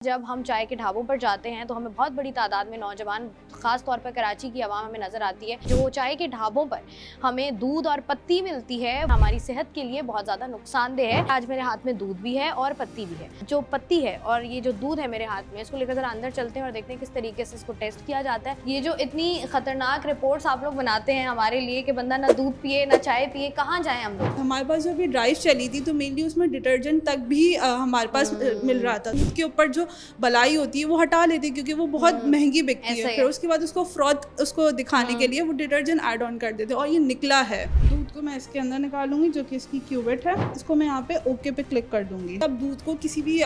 जब हम चाय के ढाबों पर जाते हैं तो हमें बहुत बड़ी तादाद में नौजवान, ख़ास तौर पर कराची की आवाम हमें नज़र आती है। जो चाय के ढाबों पर हमें दूध और पत्ती मिलती है, हमारी सेहत के लिए बहुत ज़्यादा नुकसानदेह है। आज मेरे हाथ में दूध भी है और पत्ती भी है। जो पत्ती है और ये जो दूध है मेरे हाथ में, इसको लेकर ज़रा अंदर चलते हैं और देखते हैं किस तरीके से इसको टेस्ट किया जाता है। ये जो इतनी ख़तरनाक रिपोर्ट्स आप लोग बनाते हैं हमारे लिए कि बंदा ना दूध पिए ना चाय पिए, कहाँ जाएँ हम लोग? हमारे पास जो अभी ड्राइव चली थी तो मेनली उसमें डिटर्जेंट तक भी हमारे पास मिल रहा था। उसके ऊपर जो बलाई होती है वो हटा लेते हैं क्योंकि वो बहुत महंगी बिकती है। फिर उसके बाद उसको फ्रॉथ उसको दिखाने के लिए वो डिटर्जेंट ऐड ऑन कर देते हैं और ये निकला है। दूध को मैं इसके अंदर निकालूंगी जो कि इसकी क्यूबेट है। इसको मैं यहाँ पे ओके पे क्लिक कर दूंगी। अब दूध को किसी भी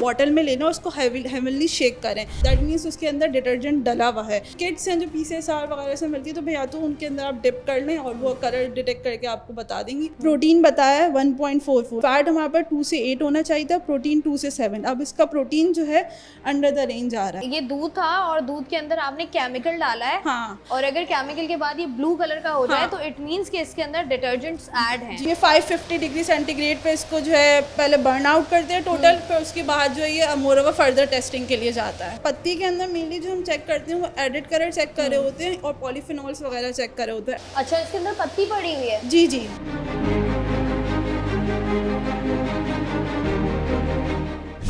बॉटल में लेना, उसको हेविली शेक करें। दैट मीन्स उसके अंदर डिटर्जेंट डला हुआ है। किट्स हैं जो PCSR वगैरह से मिलती है तो भैया तो उनके अंदर आप डिप कर लें और वो कलर डिटेक्ट करके आपको बता देंगी। प्रोटीन बताया है 1.44, फैट हमारे पास 2 से 8 होना चाहिए था, प्रोटीन 2 से 7। अब इसका प्रोटीन जो है अंडर द रेंज आ रहा है। ये दूध था और दूध के अंदर आपने केमिकल डाला है। हाँ। और अगर केमिकल के बाद ये ब्लू कलर का हो जाए तो इट मींस कि इसके अंदर डिटर्जेंट्स ऐड हैं। ये 550 डिग्री सेंटीग्रेड पे इसको जो है पहले बर्न आउट करते हैं टोटल, फिर उसके बाद जो है ये मोर ओवर फर्दर टेस्टिंग के लिए जाता है। पत्ती के अंदर मेनली जो हम चेक करते हैं वो एडिट कलर चेक कर रहे होते हैं और पॉलीफिनॉल्स वगैरह चेक कर रहे होते हैं। अच्छा, इसके अंदर पत्ती पड़ी हुई है? जी जी।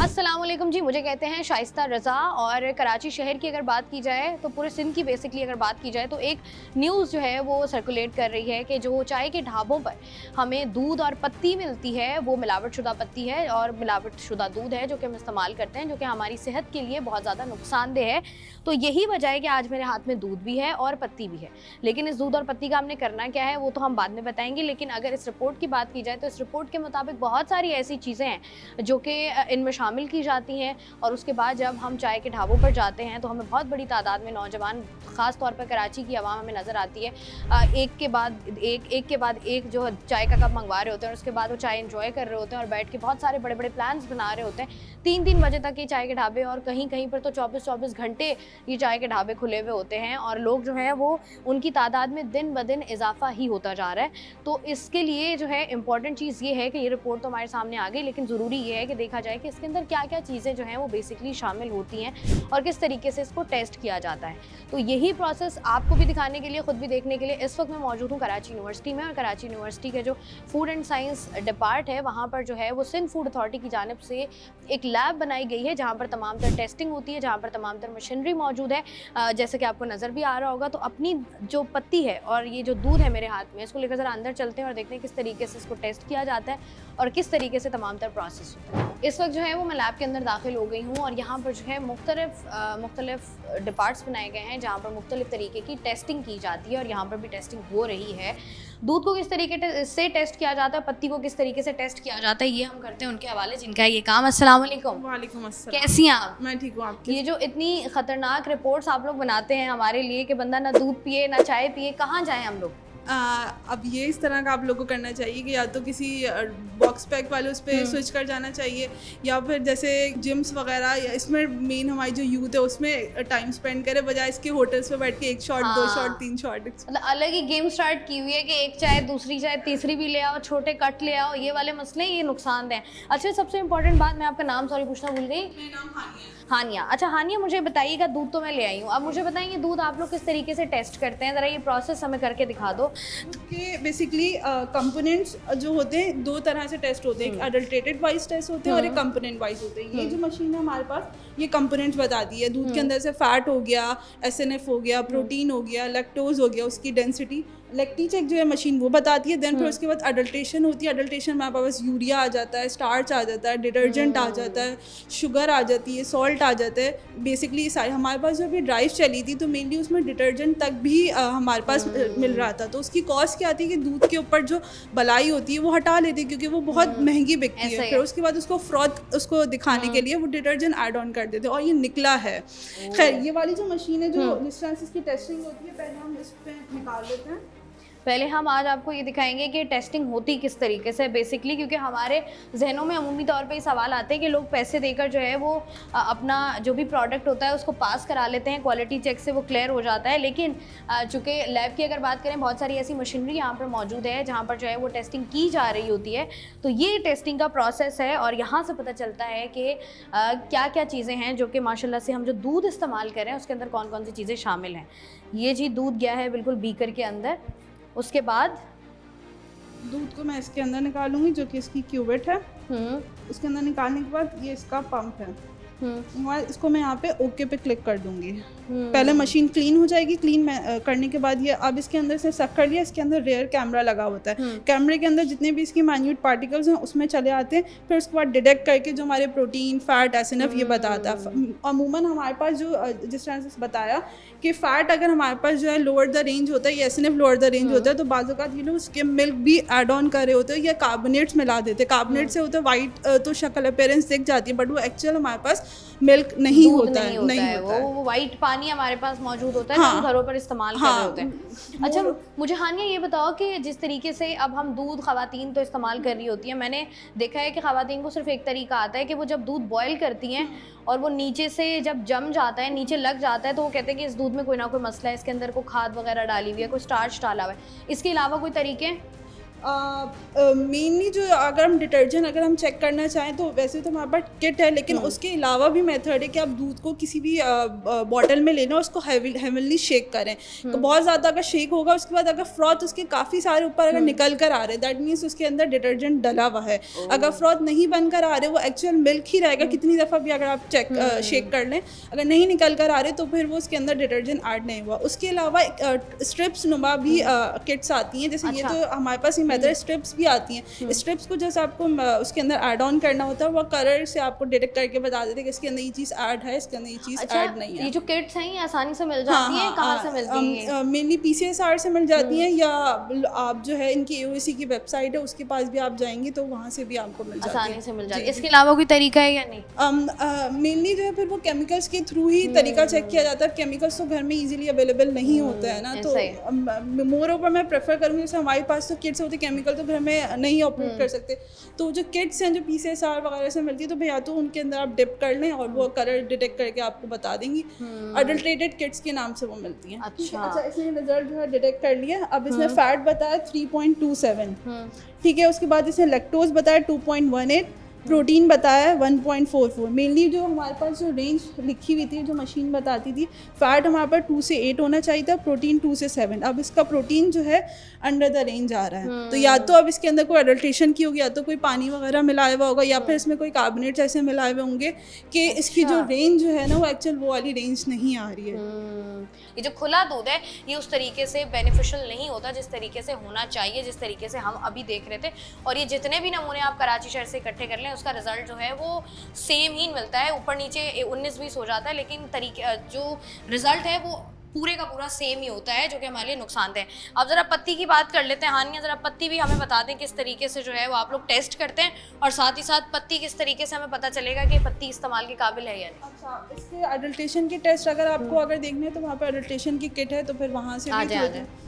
अस्सलाम वालेकुम जी, मुझे कहते हैं शाइस्ता रज़ा। और कराची शहर की अगर बात की जाए तो पूरे सिंध की बेसिकली अगर बात की जाए तो एक न्यूज़ जो है वो सर्कुलेट कर रही है कि जो चाय के ढाबों पर हमें दूध और पत्ती मिलती है वो मिलावटशुदा पत्ती है और मिलावटशुदा दूध है जो कि हम इस्तेमाल करते हैं, जो कि हमारी सेहत के लिए बहुत ज़्यादा नुकसानदेह है। तो यही वजह है कि आज मेरे हाथ में दूध भी है और पत्ती भी है। लेकिन इस दूध और पत्ती का हमने करना क्या है वो तो हम बाद में बताएंगे। लेकिन अगर इस रिपोर्ट की बात की जाए तो इस रिपोर्ट के मुताबिक बहुत सारी ऐसी चीज़ें हैं जो कि इनमें शामिल की जाती हैं। और उसके बाद जब हम चाय के ढाबों पर जाते हैं तो हमें बहुत बड़ी तादाद में नौजवान, ख़ास तौर पर कराची की आवाम हमें नज़र आती है। एक के बाद एक जो चाय का कप मंगवा रहे होते हैं और उसके बाद वो चाय एंजॉय कर रहे होते हैं और बैठ के बहुत सारे बड़े बड़े प्लान्स बना रहे होते हैं। 3-3 बजे तक ये चाय के ढाबे और कहीं कहीं पर तो 24-24 घंटे ये चाय के ढाबे खुले हुए होते हैं और लोग जो हैं वो उनकी तादाद में दिन ब दिन इजाफा ही होता जा रहा है। तो इसके लिए जो है इम्पॉर्टेंट चीज़ ये है कि ये रिपोर्ट तो हमारे सामने आ गई, लेकिन ज़रूरी ये है कि देखा जाए कि इसके अंदर क्या क्या चीज़ें जो हैं वो बेसिकली शामिल होती हैं और किस तरीके से इसको टेस्ट किया जाता है। तो यही प्रोसेस आपको भी दिखाने के लिए, ख़ुद भी देखने के लिए इस वक्त मैं मौजूद हूँ कराची यूनिवर्सिटी में। और कराची यूनिवर्सिटी के जो फूड एंड साइंस डिपार्ट है वहाँ पर जो है वो सिंध फूड अथॉरिटी की जानिब से एक लैब बनाई गई है जहाँ पर तमाम तर टेस्टिंग होती है, जहाँ पर तमाम तर मशीनरी मौजूद है, जैसे कि आपको नज़र भी आ रहा होगा। तो अपनी जो पत्ती है और ये जो दूध है मेरे हाथ में, इसको लेकर ज़रा अंदर चलते हैं और देखते हैं किस तरीके से इसको टेस्ट किया जाता है और किस तरीके से तमाम तर प्रोसेस होता है। इस वक्त जो है वो मैं लैब के अंदर दाखिल हो गई हूँ और यहाँ पर जो है मुख्तलिफ डिपार्ट्स बनाए गए हैं जहाँ पर मुख्तलिफ तरीके की टेस्टिंग की जाती है और यहाँ पर भी टेस्टिंग हो रही है। दूध को किस तरीके से टेस्ट किया जाता है, पत्ती को किस तरीके से टेस्ट किया जाता है, ये हम करते हैं उनके हवाले जिनका ये काम। अस्सलाम वालेकुम। वालेकुम अस्सलाम। कैसी हैं आप? मैं ठीक हूँ। आपकी? ये जो इतनी ख़तरनाक रिपोर्ट्स आप लोग बनाते हैं हमारे लिए कि बंदा ना दूध पिए ना चाय पिए, कहाँ जाएँ हम लोग? अब ये इस तरह का आप लोगों को करना चाहिए कि या तो किसी बॉक्स पैक वाले उस पर स्विच कर जाना चाहिए या फिर जैसे जिम्स वगैरह, या इसमें मेन हमारी जो यूथ है उसमें टाइम स्पेंड करे बजाय इसके होटल्स पे बैठ के 1 शॉट 2 शॉट 3 शॉट। मतलब अलग ही गेम स्टार्ट की हुई है कि एक चाय दूसरी चाय तीसरी भी ले आओ, छोटे कट ले आओ, ये वाले मसले ये नुकसानदेह हैं। अच्छा, सबसे इम्पोर्टेंट बात, मैं आपका नाम सॉरी पूछना भूल गई। मेरा नाम हानिया। हानिया। अच्छा हानिया, मुझे बताइएगा, दूध तो मैं ले आई हूँ, अब मुझे बताइए दूध आप लोग किस तरीके से टेस्ट करते हैं, ज़रा ये प्रोसेस हमें करके दिखा दो। कि बेसिकली कंपोनेंट्स जो होते हैं 2 तरह से टेस्ट होते हैं, एक अडल्ट्रेटेड वाइज टेस्ट होते हैं और एक कंपोनेंट वाइज होते हैं। ये जो मशीन है हमारे पास ये कंपोनेंट्स बताती है। दूध के अंदर से फैट हो गया, SNF हो गया, प्रोटीन हो गया, लैक्टोज हो गया, उसकी डेंसिटी लेक्टी चेक जो है मशीन वो बताती है। देन फिर उसके बाद अडल्ट्रेशन होती है। अडल्ट्रेशन में हमारे पास यूरिया आ जाता है, स्टार्च आ जाता है, डिटर्जेंट आ जाता है, शुगर आ जाती है, सॉल्ट आ जाता है। बेसिकली सारे हमारे पास जो अभी ड्राइव चली थी तो मेनली उसमें डिटर्जेंट तक भी हमारे पास मिल रहा था। तो उसकी कॉस्ट क्या आती है कि दूध के ऊपर जो बलाई होती है वो हटा लेती है क्योंकि वो बहुत महंगी बिकती है। फिर उसके बाद उसको फ्रॉथ उसको दिखाने के लिए वो डिटर्जेंट ऐड ऑन कर देते हैं और ये निकला है। खैर, ये वाली जो मशीन है जो जिस तरह से इसकी टेस्टिंग होती है, पहले हम इस पर निकाल लेते हैं। पहले हम आज आपको ये दिखाएंगे कि टेस्टिंग होती किस तरीके से बेसिकली, क्योंकि हमारे जहनों में अमूमी तौर पे ये सवाल आते हैं कि लोग पैसे देकर जो है वो अपना जो भी प्रोडक्ट होता है उसको पास करा लेते हैं, क्वालिटी चेक से वो क्लियर हो जाता है। लेकिन चूँकि लैब की अगर बात करें, बहुत सारी ऐसी मशीनरी यहाँ पर मौजूद है जहाँ पर जो है वो टेस्टिंग की जा रही होती है। तो ये टेस्टिंग का प्रोसेस है और यहाँ से पता चलता है कि क्या क्या चीज़ें हैं जो कि माशाल्लाह से हम जो दूध इस्तेमाल कर रहे हैं उसके अंदर कौन कौन सी चीज़ें शामिल हैं। ये जी दूध गया है बिल्कुल बीकर के अंदर। उसके बाद दूध को मैं इसके अंदर निकालूंगी, जो कि इसकी क्यूबेट है। इसके अंदर निकालने के बाद ये इसका पंप है। इसको मैं यहाँ पे ओके पे क्लिक कर दूंगी। पहले मशीन क्लीन हो जाएगी। क्लीन करने के बाद ये अब इसके अंदर से सक कर लिया। इसके अंदर रेयर कैमरा लगा होता है। कैमरे के अंदर जितने भी इसकी माइन्यूट पार्टिकल्स हैं उसमें चले आते हैं। फिर उसके बाद डिटेक्ट करके जो हमारे प्रोटीन, फैट, एसएनएफ ये बताता है। अमूमन हमारे पास जो जिस तरह से बताया कि फ़ैट अगर हमारे पास जो है लोअर द रेंज होता है या एसएनएफ लोअर द रेंज होता है, तो बाज़ औक़ात ये लोग स्किम मिल्क भी ऐड ऑन कर रहे होते हैं या कार्बोनेट्स मिला देते हैं। कार्बोनेट से होता है वाइट तो शक्ल अपीयरेंस दिख जाती है, बट वो एक्चुअल हमारे पास मिल्क नहीं होता है। वो वाइट पानी हमारे पास मौजूद होता है, हम घरों पर इस्तेमाल कर रहे होते हैं। अच्छा, मुझे हानिया ये बताओ कि जिस तरीके से अब हम दूध ख़वातीन तो इस्तेमाल कर रही होती हैं, मैंने देखा है कि ख़वातीन को सिर्फ एक तरीका आता है कि वो जब दूध बॉयल करती हैं और वो नीचे से जब जम जाता है, नीचे लग जाता है, तो वो कहते हैं कि इस दूध में कोई ना कोई मसला है, इसके अंदर कोई खाद वगैरह डाली हुई है, कोई स्टार्च डाला हुआ है। इसके अलावा कोई तरीके? मेनली जो अगर हम डिटर्जेंट अगर हम चेक करना चाहें तो वैसे तो हमारे पास किट है, लेकिन उसके अलावा भी मेथड है कि आप दूध को किसी भी बॉटल में लेना और उसको हेविली शेक करें। तो बहुत ज़्यादा अगर शेक होगा, उसके बाद अगर फ्रॉथ उसके काफ़ी सारे ऊपर अगर निकल कर आ रहे हैं, दैट मीन्स उसके अंदर डिटर्जेंट डला हुआ है। अगर फ्रॉथ नहीं बनकर आ रहे, वो एक्चुअल मिल्क ही रहेगा कितनी दफ़ा भी अगर आप शेक कर लें। अगर नहीं निकल कर आ रहे तो फिर वो उसके अंदर डिटर्जेंट ऐड नहीं हुआ। उसके अलावा स्ट्रिप्स नुमा भी किट्स आती हैं, जैसे ये तो हमारे पास मेथड स्ट्रिप्स भी आती हैं। स्ट्रिप्स को जैसे आपको उसके अंदर ऐड ऑन करना होता है, वो कलर से आपको डिटेक्ट करके बता देते हैं कि इसके अंदर ये चीज़ ऐड है, इसके अंदर ये चीज़ ऐड नहीं है। ये जो किट्स हैं ये आसानी से मिल जाती हैं? कहाँ से मिलती हैं? मेनली PCSR से मिल जाती हैं, या आप जो है इनकी AOC की वेबसाइट है उसके पास भी आप जाएंगी तो वहाँ से भी आपको मिल जाती है, आसानी से मिल जाती है। इसके अलावा कोई तरीका है या नहीं? मेनली जो है फिर वो केमिकल्स के थ्रू ही तरीका चेक किया जाता है। केमिकल्स तो घर में इजीली अवेलेबल नहीं होता है ना, तो मोर ओवर मैं प्रेफर करूँगी। जैसे हमारे पास तो किट्स होते, केमिकल तो घर में नहीं ऑपरेट कर सकते, तो जो किट्स हैं जो PCSR वगैरह से मिलती है, तो भैया तो उनके अंदर आप डिप कर लें और वो कलर डिटेक्ट करके आपको बता देंगी। अडल्ट्रेटेड किट्स के नाम से वो मिलती हैं। अच्छा, इसने रिजल्ट जो है डिटेक्ट कर लिया। अब इसने फैट बताया 3.27, ठीक है। उसके बाद इसने लैक्टोज बताया 2.18, प्रोटीन बताया 1.44। मेनली जो हमारे पास जो रेंज लिखी हुई थी, जो मशीन बताती थी, फैट हमारे पास 2 से 8 होना चाहिए था, प्रोटीन 2 से 7। अब इसका प्रोटीन जो है अंडर द रेंज आ रहा है। तो या तो अब इसके अंदर कोई अडल्ट्रेशन की होगी, या तो कोई पानी वगैरह मिलाया हुआ होगा, या फिर इसमें कोई कार्बोनेट्स ऐसे मिलाए हुए होंगे कि इसकी जो रेंज जो है ना वो एक्चुअल वो वाली रेंज नहीं आ रही है। ये जो खुला दूध है ये उस तरीके से बेनिफिशियल नहीं होता जिस तरीके से होना चाहिए, जिस तरीके से हम अभी देख रहे थे। और ये जितने भी नमूने आप कराची शहर से इकट्ठे कर लें, उसका रिजल्ट जो है वो सेम ही मिलता है। ऊपर नीचे 19-20 हो जाता है, लेकिन तरीके जो रिजल्ट है वो पूरे का पूरा सेम ही होता है, जो कि हमारे लिए नुकसानदेह है। अब ज़रा पत्ती की बात कर लेते हैं। हानिया, ज़रा पत्ती भी हमें बता दें किस तरीके से जो है वो आप लोग टेस्ट करते हैं, और साथ ही साथ पत्ती किस तरीके से हमें पता चलेगा कि पत्ती इस्तेमाल के काबिल है या नहीं। अच्छा, इसके अडल्ट्रेशन के टेस्ट अगर आपको अगर देखने हैं तो वहाँ पर अडल्ट्रेशन की किट है, तो फिर वहाँ से भी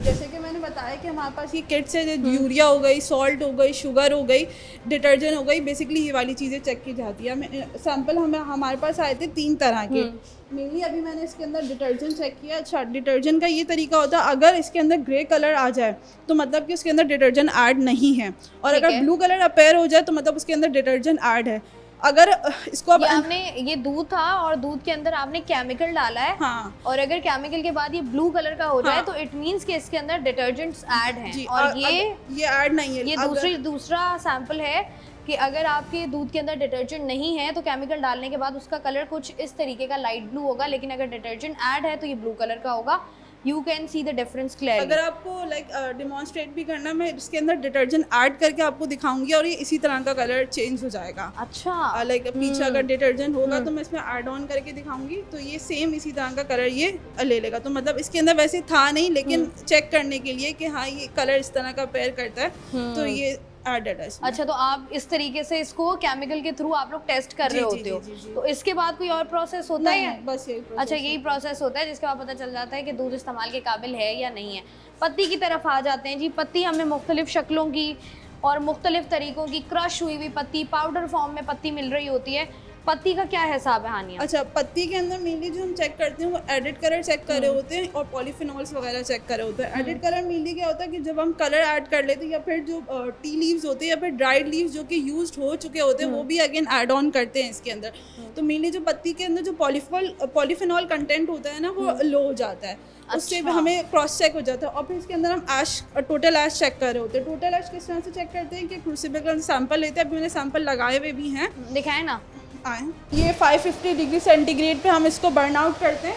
जैसे कि मैंने बताया कि हमारे पास ये किट्स है, यूरिया हो गई, सॉल्ट हो गई, शुगर हो गई, डिटर्जेंट हो गई, बेसिकली ये वाली चीज़ें चेक की जाती है। सैंपल हमारे पास आए थे 3 तरह के। मेनली अभी मैंने इसके अंदर डिटर्जेंट चेक किया। अच्छा, डिटर्जेंट का ये तरीका होता है, अगर इसके अंदर ग्रे कलर आ जाए तो मतलब कि उसके अंदर डिटर्जेंट ऐड नहीं है, और अगर ब्लू कलर अपेयर हो जाए तो मतलब उसके अंदर डिटर्जेंट ऐड है। अगर इसको अब आपने ये दूध था और दूध के अंदर आपने केमिकल डाला है, हाँ, और अगर केमिकल के बाद ये ब्लू कलर का हो जाए तो इट मींस कि इसके अंदर डिटर्जेंट्स ऐड हैं, और ये ऐड नहीं है। ये दूसरा सैंपल है कि अगर आपके दूध के अंदर डिटर्जेंट नहीं है तो केमिकल डालने के बाद उसका कलर कुछ इस तरीके का लाइट ब्लू होगा, लेकिन अगर डिटर्जेंट ऐड है तो ये ब्लू कलर का होगा। You can see the difference clearly. अगर आपको डिमॉन्स्ट्रेट भी करना, मैं इसके अंदर डिटर्जेंट ऐड करके आपको दिखाऊंगी और ये इसी तरह का कलर चेंज हो जाएगा। अच्छा, पीछे अगर डिटर्जेंट होगा तो मैं इसमें ऐड ऑन करके दिखाऊंगी, तो ये सेम इसी तरह का कलर ये ले लेगा। तो मतलब इसके अंदर वैसे था नहीं, लेकिन चेक करने के लिए कि हाँ ये कलर इस तरह का पेयर करता है, तो ये एडेड है। अच्छा, तो आप इस तरीके से इसको केमिकल के थ्रू आप लोग टेस्ट कर रहे होते हो, तो इसके बाद कोई और प्रोसेस होता है? बस यही प्रोसेस। अच्छा, यही प्रोसेस होता है जिसके बाद पता चल जाता है कि दूध इस्तेमाल के काबिल है या नहीं है। पत्ती की तरफ आ जाते हैं जी। पत्ती हमें मुख्तलिफ शक्लों की और मुख्तलिफ तरीक़ों की क्रश हुई हुई पत्ती, पाउडर फॉर्म में पत्ती मिल रही होती है। पत्ती का क्या हिसाब है हानिया? अच्छा, पत्ती के अंदर मेनली जो हम चेक करते हैं वो एडिड कलर चेक कर रहे होते हैं और पॉलीफिनॉल्स वगैरह चेक कर रहे होते हैं। एडिड कलर मेनली क्या होता है कि जब हम कलर ऐड कर लेते हैं या फिर जो टी लीव्स होते हैं या फिर ड्राइड लीव्स जो कि यूज्ड हो चुके होते हैं वो भी अगेन ऐड ऑन करते हैं इसके अंदर। तो मेनली जो पत्ती के अंदर जो पॉलीफिनॉल कंटेंट होता है ना वो लो हो जाता है, उससे अच्छा। हमें क्रॉस चेक हो जाता है। और फिर इसके अंदर हम ऐश, टोटल ऐश चेक कर रहे होते हैं। टोटल ऐश किस तरह से चेक करते हैं कि क्रूसिबल का सैंपल लेते हैं, अभी मैंने सैंपल लगाए हुए भी हैं, दिखाए ना आए। ये 550 डिग्री सेंटीग्रेड पे हम इसको बर्न आउट करते हैं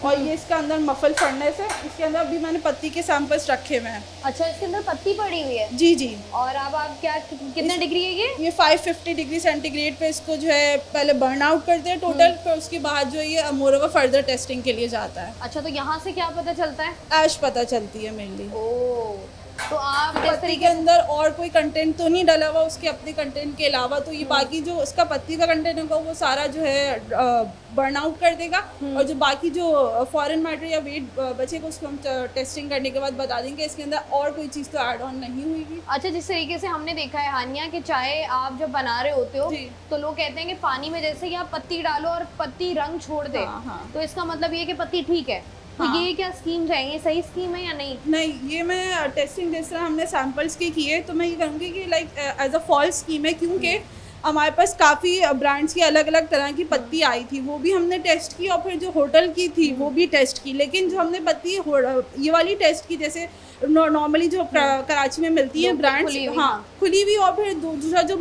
और ये इसका अंदर मफल फर्नेस है। इसके अंदर अभी मैंने पत्ती के सैंपल्स रखे हुए हैं। अच्छा, इसके अंदर पत्ती पड़ी हुई है जी जी। और अब आप क्या कितने डिग्री है ये 550 डिग्री सेंटीग्रेड पे इसको जो है पहले बर्न आउट करते हैं टोटल, फिर उसके बाद जो ये मोर ओवर फर्दर टेस्टिंग के लिए जाता है। अच्छा, तो यहाँ से क्या पता चलता है? ऐश पता चलती है मेनली। ओह, तो आप जिस पत्ती तरीके के अंदर और कोई कंटेंट तो नहीं डला हुआ उसके अपने कंटेंट के अलावा, तो ये बाकी जो उसका पत्ती का कंटेंट होगा वो सारा जो है बर्न आउट कर देगा और जो बाकी जो फॉरेन मैटर या वेट बचेगा उसको हम टेस्टिंग करने के बाद बता देंगे इसके अंदर और कोई चीज़ तो ऐड ऑन नहीं हुई। अच्छा, जिस तरीके से हमने देखा है हानिया कि चाय आप जब बना रहे होते हो जी। तो लोग कहते हैं कि पानी में जैसे ही आप पत्ती डालो और पत्ती रंग छोड़ दे, हाँ, हाँ। तो इसका मतलब ये है कि पत्ती ठीक है। तो हाँ। ये क्या स्कीम है, ये सही स्कीम है या नहीं? नहीं, ये मैं टेस्टिंग जिस तरह हमने सैंपल्स के किए तो मैं ये कहूँगी कि like as a false scheme है, क्योंकि हमारे पास काफ़ी ब्रांड्स की अलग अलग तरह की पत्ती आई थी, वो भी हमने टेस्ट की और फिर जो होटल की थी वो भी टेस्ट की। लेकिन जो हमने पत्ती ये वाली टेस्ट की जैसे नॉर्मली जो कराची में मिलती है ब्रांड्स, हाँ खुली हुई, और फिर दूसरा जो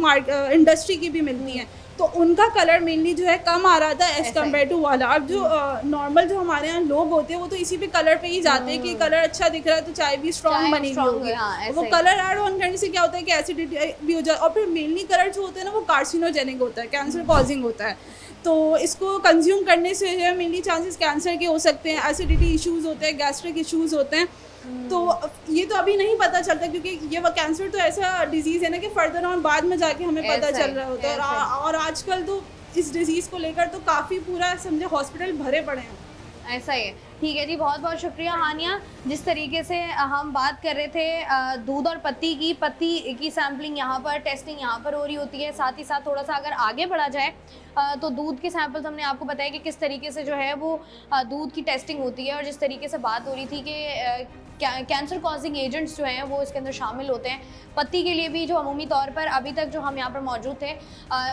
इंडस्ट्री की भी मिलती हैं, तो उनका कलर मेनली जो है कम आ रहा था एज कम्पेयर टू वाला। अब जो नॉर्मल जो हमारे यहाँ लोग होते हैं वो तो इसी पे कलर पे ही जाते हैं कि कलर अच्छा दिख रहा है तो चाय भी स्ट्रॉन्ग बनी हुई होगी। हाँ, वो कलर ऐड ऑन करने से क्या होता है कि एसिडिटी भी हो जाए, और फिर मेनली कलर जो होते हैं ना वो कार्सिनोजेनिक होता है, कैंसर कॉजिंग होता है। तो इसको कंज्यूम करने से जो है मेनली चांसेस कैंसर के हो सकते हैं, एसिडिटी इश्यूज होते हैं, गैस्ट्रिक इश्यूज होते हैं। तो ये तो अभी नहीं पता चलता क्योंकि ये वो कैंसर तो ऐसा डिजीज़ है ना कि फर्दर ऑन बाद में जाके हमें पता चल रहा होता है। और आजकल तो इस डिजीज़ को लेकर तो काफ़ी पूरा समझे हॉस्पिटल भरे पड़े हैं। ऐसा ही है। ठीक है जी, बहुत बहुत शुक्रिया हानिया। जिस तरीके से हम बात कर रहे थे दूध और पत्ती की सैम्पलिंग यहाँ पर, टेस्टिंग यहाँ पर हो रही होती है, साथ ही साथ थोड़ा सा अगर आगे बढ़ा जाए तो दूध के सैंपल्स हमने आपको बताया कि किस तरीके से जो है वो दूध की टेस्टिंग होती है, और जिस तरीके से बात हो रही थी कि कैंसर कॉजिंग एजेंट्स जो हैं वो इसके अंदर शामिल होते हैं। पत्ती के लिए भी जो अमूमी तौर पर अभी तक जो हम यहाँ पर मौजूद थे,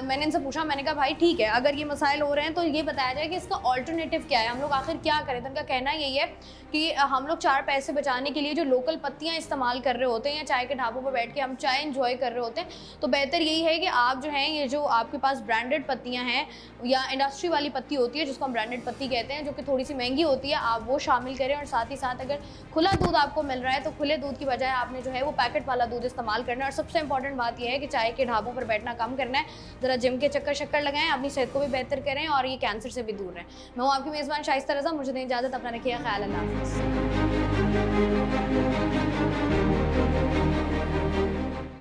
मैंने इनसे पूछा, मैंने कहा भाई ठीक है, अगर ये मसाइल हो रहे हैं तो ये बताया जाए कि इसका ऑल्टरनेटिव क्या है, हम लोग आखिर क्या करें। तो उनका कहना यही है कि हम लोग 4 पैसे बचाने के लिए जो लोकल पत्तियाँ इस्तेमाल कर रहे होते हैं या चाय के ढाबों पर बैठ के हम चाय इंजॉय कर रहे होते हैं, तो बेहतर यही है कि आप जो हैं ये जो आपके पास ब्रांडेड पत्तियाँ हैं या इंडस्ट्री वाली पत्ती होती है जिसको हम ब्रांडेड पत्ती कहते हैं, जो कि थोड़ी सी महंगी होती है, आप वो शामिल करें। और साथ ही साथ अगर खुला दूध आपको मिल रहा है तो खुले दूध की बजाय आपने जो है वो पैकेट वाला दूध इस्तेमाल करना है। और सबसे इंपॉर्टेंट बात यह है कि चाय के ढाबों पर बैठना कम करना है, ज़रा जिम के चक्कर शक्कर लगाएं, अपनी सेहत को भी बेहतर करें और ये कैंसर से भी दूर रहें। मैं हूँ आपकी मेज़बान शाइस्ता रज़ा, मुझे दें इजाज़त, अपना रखिए ख्याल, अल्लाह हाफ़िज़।